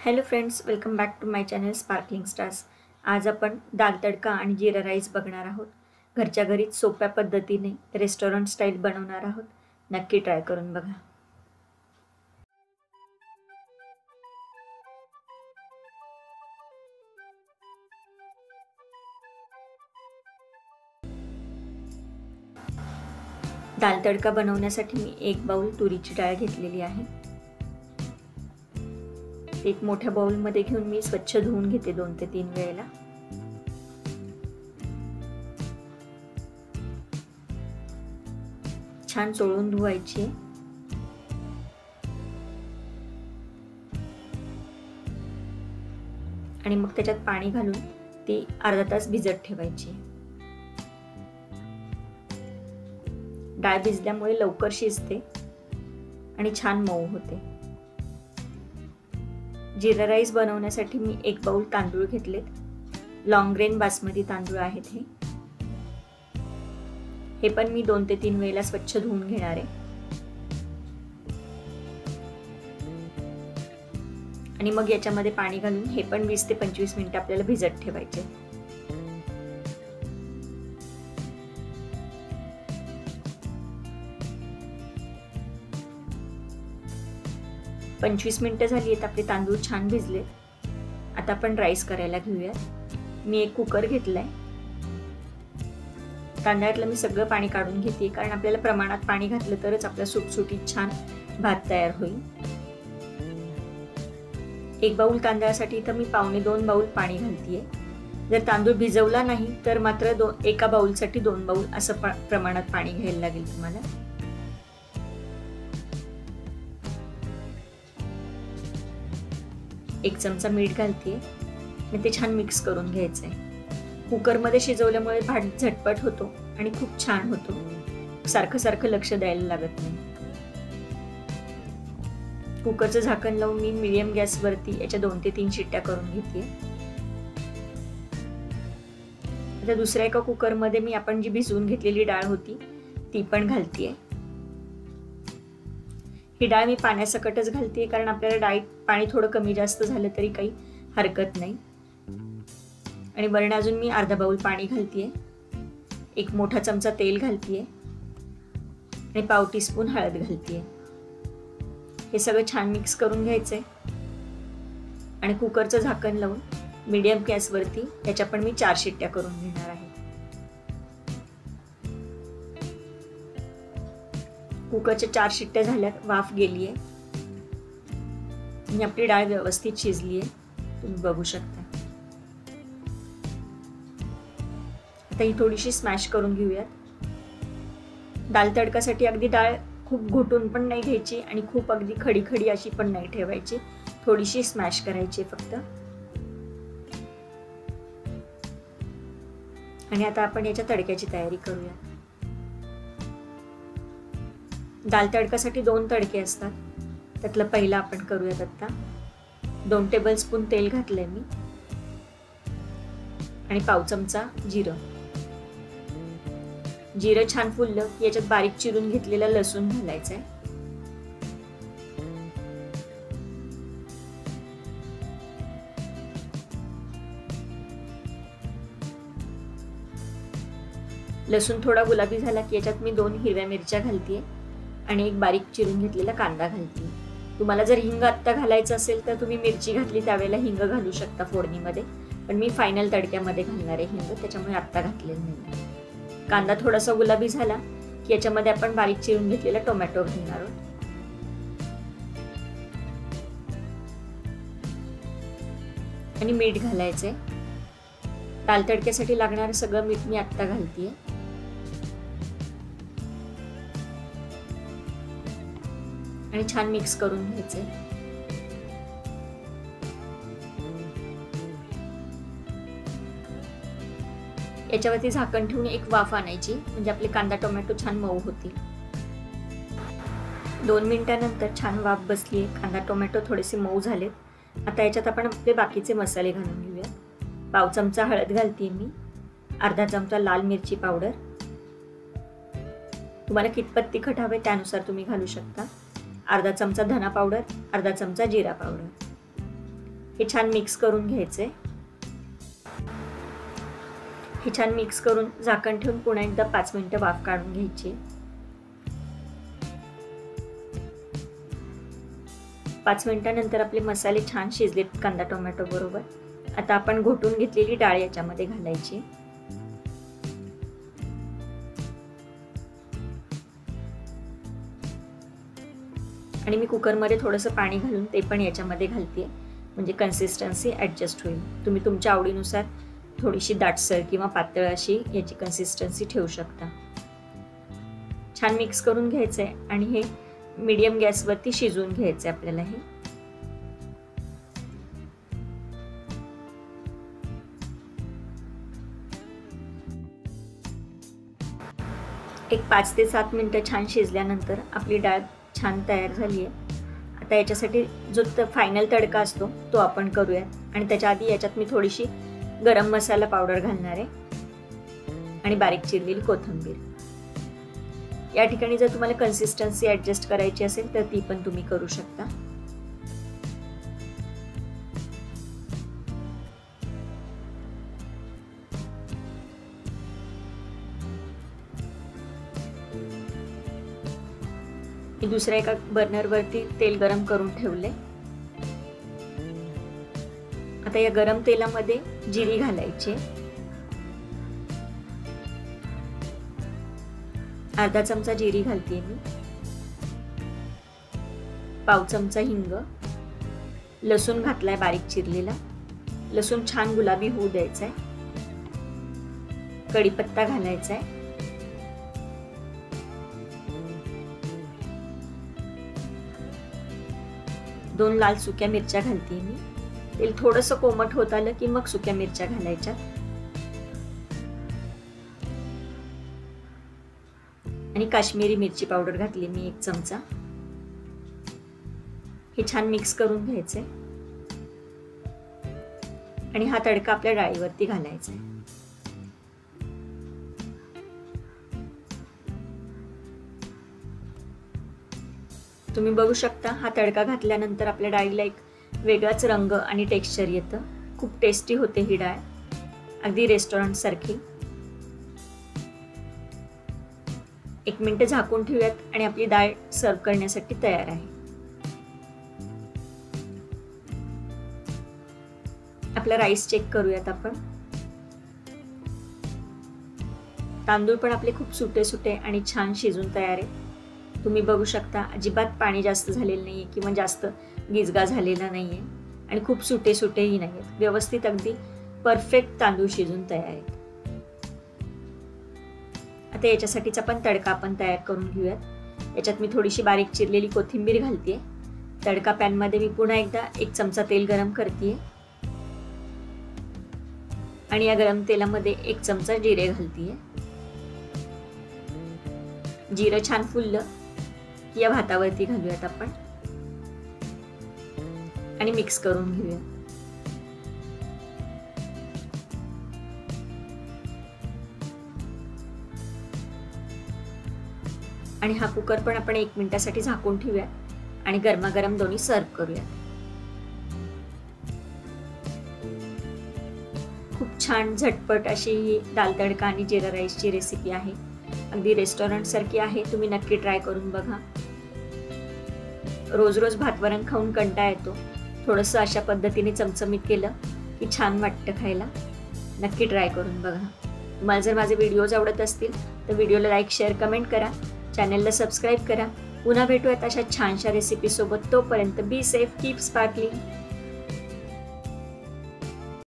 Hello friends, welcome back to my channel Sparkling Stars. आज आपण दाल तडका आणि जीरा राईस बघणार आहोत. घरच्या घरीच सोप्या पद्धतीने रेस्टॉरंट स्टाईल बनवणार आहोत. नक्की ट्राय करून बघा. दाल तडका बनवण्यासाठी मी 1 बाउल तुरीची डाळ घेतलेली आहे. एक मोठ्या बाउल मध्ये घेऊन मी स्वच्छ धुवून घेते 2 ते 3 वेळेला. छान चोळून धुवायची. आणि मग त्याच्यात पाणी घालून ती अर्धा तास भिजत ठेवायची. डाळ भिजल्यामुळे लवकर शिजते आणि छान मऊ होते. जीरा राईस बनवण्यासाठी मी 1 बाउल तांदूळ घेतलेत. लॉंग ग्रेन बासमती तांदूळ आहेत हे पण मी 2 ते 3 वेळेला स्वच्छ धुवून घेणार आहे. आणि मग याच्यामध्ये पाणी घालून हे पण 20 ते 25 मिनिटं आपल्याला भिजत ठेवायचे. पंचवीस मिनिटं झाली आहेत. आपले तांदूळ छान भिजले. आता आपण राईस करायला घेऊयात. मी एक कुकर घेतलाय. तांदळातलं मी सगळं पाणी काढून घेते, कारण आपल्याला प्रमाणात पाणी घातलं तरच आपला सुटसुटीत छान भात तयार होईल. 1 बाउल तांदळासाठी इथं मी 1.25 बाउल पाणी घालतीये. जर तांदूळ भिजवला नाही तर मात्र 1 बाउलसाठी 2 बाउल असं प्रमाणात पाणी घ्यायला लागेल तुम्हाला. एक चमचा मीठ घालतीये आणि ते छान मिक्स करून घ्यायचंय. कुकरमध्ये शिजवल्यामुळे भात झटपट होतो आणि खूप छान होतो. सारखं सारखं लक्ष द्यायला लागत नाही. कुकरचं झाकण लावून मी मीडियम गॅसवरती याच्या 2 ते 3 शिट्ट्या करून घेते. आता दुसऱ्या एका कुकरमध्ये मी आपण जी भिजवून घेतलेली डाळ होती ती पण घालतीये. ही डाळ मी पाण्यासकटच घालते, कारण आपल्याला डाळीत पाणी थोडं कमी जास्त झालं तरी काही हरकत नाही. आणि वरून अजून मी अर्धा बाउल पाणी घालतीये. 1 मोठा चमचा तेल घालतीये आणि पाव टीस्पून हळद घालतीये. हे सगळं छान मिक्स करून घ्यायचंय आणि कुकरचं झाकण लावून मीडियम गॅसवरती याच्या पण मी 4 शिट्ट्या करून घेणार आहे. कुकरच्या 4 शिट्ट्या झाल्यात. वाफ गेलीये आणि आपली डाळ व्यवस्थित शिजलीये, तुम्ही बघू शकता. आता ही थोडीशी स्मॅश करून घेऊयात. दाल तडकासाठी अगदी डाळ खूप घुटून पण नाही घ्यायची आणि खूप अगदी खडी खडी अशी पण नाही ठेवायची. थोडीशी स्मॅश करायची फक्त. आणि आता आपण याच्या तडक्याची तयारी करूया. दाल तडकासाठी 2 तडके असतात. त्यातलं पहिला आपण करूयात. आता 2 टेबलस्पून तेल घातलंय मी आणि पाव चमचा जिरं. जिरं छान फुललं की याच्यात बारीक चिरून घेतलेला लसूण घालायचा आहे. लसूण थोडा गुलाबी झाला की याच्यात मी 2 हिरव्या मिरच्या घालतीये आणि 1 बारीक चिरून घेतलेला कांदा घालतीये. तुम्हाला जर हिंग आत्ता घालायचं असेल तर तुम्ही मिरची घातली त्यावेळेला हिंग घालू शकता फोडणीमध्ये, पण मी फायनल तडक्यामध्ये घालणार आहे हिंग, त्याच्यामुळे आत्ता घातलेलं नाही. कांदा थोडासा गुलाबी झाला की याच्यामध्ये आपण बारीक चिरून घेतलेला टोमॅटो घालणार आहोत. आणि मीठ घालायचंय. दाल तडक्यासाठी लागणारं सगळं मीठ मी आत्ता घालतीये. आणि छान मिक्स करून घ्यायचंय. याच्यावरती झाकण ठेवून 1 वाफ आणायची, म्हणजे आपले कांदा टोमॅटो छान मऊ होतील. 2 मिनिटांनंतर छान वाफ बसलीये. कांदा टोमॅटो थोडेसे मऊ झालेत. आता याच्यात आपण आपले बाकीचे मसाले घालून घेऊया. पाव चमचा हळद घालते मी. अर्धा चमचा लाल मिरची पावडर. तुम्हाला कितपत तिखट हवे त्यानुसार तुम्ही घालू शकता. अर्धा चमचा धना पावडर, अर्धा चमचा जिरा पावडर. हे छान मिक्स करून घ्यायचे. हे छान मिक्स करून झाकण ठेवून पुन्हा एकदा 5 मिनिटं वाफ काढून घ्यायची. 5 मिनिटांनंतर आपले मसाले छान शिजलेत कांदा टोमॅटो बरोबर. आता आपण घोटून घेतलेली डाळ याच्यामध्ये घालायची. आणि मी कुकरमध्ये थोडंसं पाणी घालून ते पण याच्यामध्ये घालते, म्हणजे कन्सिस्टन्सी ॲडजस्ट होईल. तुम्ही तुमच्या आवडीनुसार थोडीशी दाटसर किंवा पातळ अशी याची कन्सिस्टन्सी ठेवू शकता. छान मिक्स करून घ्यायचं आहे आणि हे मीडियम गॅसवरती शिजवून घ्यायचं आहे आपल्याला. हे एक 5 ते 7 मिनिटं छान शिजल्यानंतर आपली डाळ छान तयार झाली आहे. आता याच्यासाठी जो फायनल तडका असतो तो आपण करूयात. आणि त्याच्या आधी याच्यात मी थोडीशी गरम मसाला पावडर घालणार आहे आणि बारीक चिरलेली कोथिंबीर. या ठिकाणी जर तुम्हाला कन्सिस्टन्सी ॲडजस्ट करायची असेल तर ती पण तुम्ही करू शकता. मी दुसऱ्या एका बर्नरवरती तेल गरम करून ठेवले. आता या गरम तेलामध्ये जिरी घालायची. अर्धा चमचा जिरी घालते मी. पाव चमचा हिंग. लसूण घातलाय बारीक चिरलेला. लसूण छान गुलाबी होऊ द्यायचा आहे. कढीपत्ता घालायचा आहे. दोन लाल सुक्या मिरच्या घालते मी. तेल थोडंसं कोमट होत आलं की मग सुक्या मिरच्या घालायच्या. आणि काश्मीरी मिरची पावडर घातली मी 1 चमचा. हे छान मिक्स करून घ्यायचे आणि हा तडका आपल्या डाळीवरती घालायचा आहे. तुम्ही बघू शकता हा तडका घातल्यानंतर आपल्या डाळीला एक वेगळाच रंग आणि टेक्स्चर येतं. खूप टेस्टी होते ही डाळ, अगदी रेस्टॉरंट सारखी. 1 मिनिट झाकून ठेवूयात आणि आपली डाळ सर्व करण्यासाठी तयार आहे. आपला राईस चेक करूयात आपण. तांदूळ पण आपले खूप सुटे सुटे आणि छान शिजून तयार आहे. तुम्ही बघू शकता अजिबात पाणी जास्त झालेलं नाहीये किंवा जास्त गिजगा झालेला नाहीये आणि खूप सुटे सुटेही नाहीयेत. व्यवस्थित अगदी परफेक्ट तांदूळ शिजून तयार आहेत. आता याच्यासाठीचा पण तडका आपण तयार करून घेऊयात. याच्यात मी थोडीशी बारीक चिरलेली कोथिंबीर घालतेय. तडका पॅन मध्ये मी पुन्हा एकदा 1 चमचा तेल गरम करतेय आणि या गरम तेलामध्ये 1 चमचा जिरे घालतेय. जिरं छान फुललं या भातावरती घालूयात आपण आणि मिक्स करून घेऊया. आणि हा कुकर पण आपण 1 मिनिटासाठी झाकून ठेवूया आणि गरमागरम दोन्ही सर्व करूया. खूप छान झटपट अशी ही दाल तडका आणि जिरा राईसची रेसिपी आहे. अगदी रेस्टॉरंट सारखी आहे. तुम्ही नक्की ट्राय करून बघा. रोज रोज भातवरण खाऊन कंटाळा येतो. थोडंसं अशा पद्धतीने चमचमीत केलं की छान वाटतं खायला. नक्की ट्राय करून बघा. तुम्हाला जर माझे व्हिडिओज आवडत असतील तर व्हिडिओला लाईक शेअर कमेंट करा. चॅनलला सबस्क्राईब करा. पुन्हा भेटूयात अशा छानशा रेसिपी सोबत. तोपर्यंत बी सेफ, कीप स्पार्कलिंग.